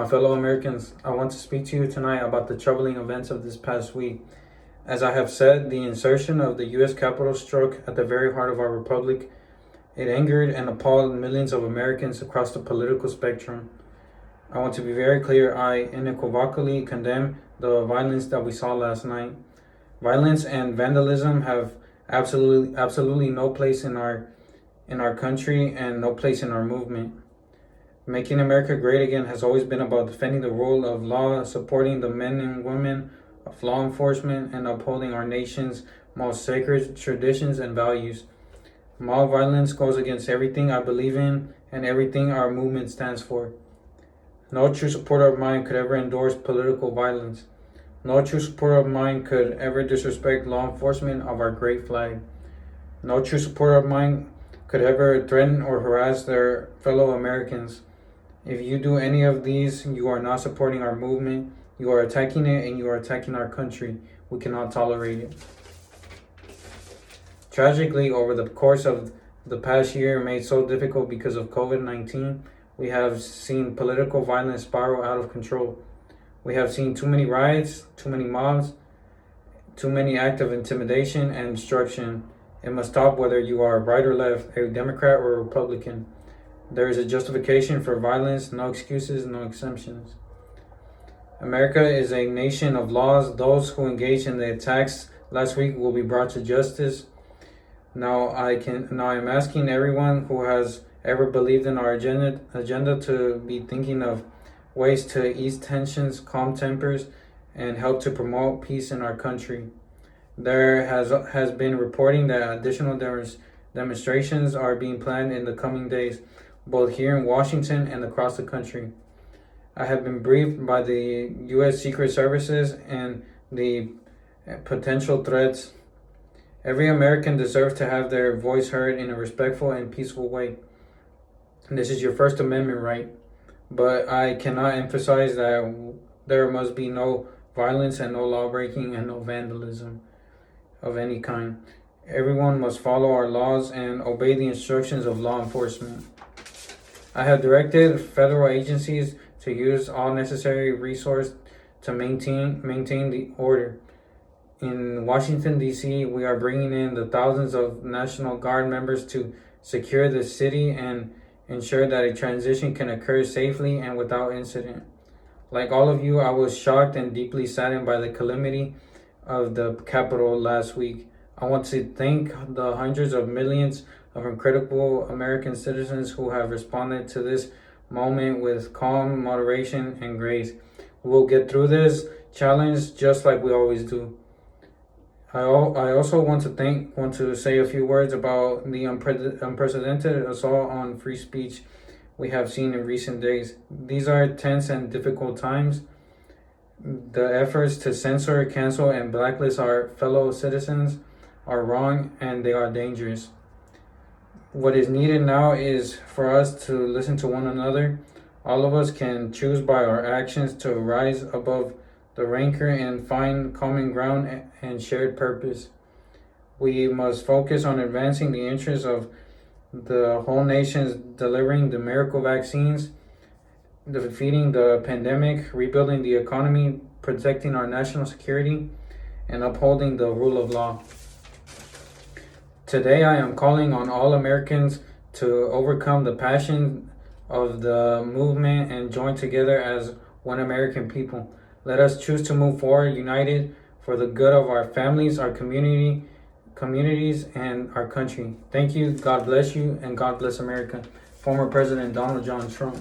My fellow Americans, I want to speak to you tonight about the troubling events of this past week. As I have said, the insertion of the U.S. Capitol struck at the very heart of our republic. It angered and appalled millions of Americans across the political spectrum. I want to be very clear, I unequivocally condemn the violence that we saw last night. Violence and vandalism have absolutely no place in our country and no place in our movement. Making America great again has always been about defending the rule of law, supporting the men and women of law enforcement, and upholding our nation's most sacred traditions and values. Mob violence goes against everything I believe in and everything our movement stands for. No true supporter of mine could ever endorse political violence. No true supporter of mine could ever disrespect law enforcement of our great flag. No true supporter of mine could ever threaten or harass their fellow Americans. If you do any of these, you are not supporting our movement, you are attacking it, and you are attacking our country. We cannot tolerate it. Tragically, over the course of the past year made so difficult because of COVID-19, we have seen political violence spiral out of control. We have seen too many riots, too many mobs, too many acts of intimidation and destruction. It must stop whether you are right or left, a Democrat or a Republican. There is a justification for violence, no excuses, no exemptions. America is a nation of laws. Those who engaged in the attacks last week will be brought to justice. Now I am asking everyone who has ever believed in our agenda to be thinking of ways to ease tensions, calm tempers, and help to promote peace in our country. There has been reporting that additional demonstrations are being planned in the coming days, both here in Washington and across the country. I have been briefed by the U.S. Secret Services and the potential threats. Every American deserves to have their voice heard in a respectful and peaceful way. This is your First Amendment right, but I cannot emphasize that there must be no violence and no lawbreaking and no vandalism of any kind. Everyone must follow our laws and obey the instructions of law enforcement. I have directed federal agencies to use all necessary resources to maintain the order. In Washington, D.C., we are bringing in the thousands of National Guard members to secure the city and ensure that a transition can occur safely and without incident. Like all of you, I was shocked and deeply saddened by the calamity of the Capitol last week. I want to thank the hundreds of millions of incredible American citizens who have responded to this moment with calm, moderation, and grace. We'll get through this challenge just like we always do. I also want to say a few words about the unprecedented assault on free speech we have seen in recent days. These are tense and difficult times. The efforts to censor, cancel, and blacklist our fellow citizens are wrong and they are dangerous. What is needed now is for us to listen to one another. All of us can choose by our actions to rise above the rancor and find common ground and shared purpose. We must focus on advancing the interests of the whole nation, delivering the miracle vaccines, defeating the pandemic, rebuilding the economy, protecting our national security, and upholding the rule of law. Today, I am calling on all Americans to overcome the passion of the movement and join together as one American people. Let us choose to move forward united for the good of our families, our communities, and our country. Thank you. God bless you, and God bless America. Former President Donald John Trump.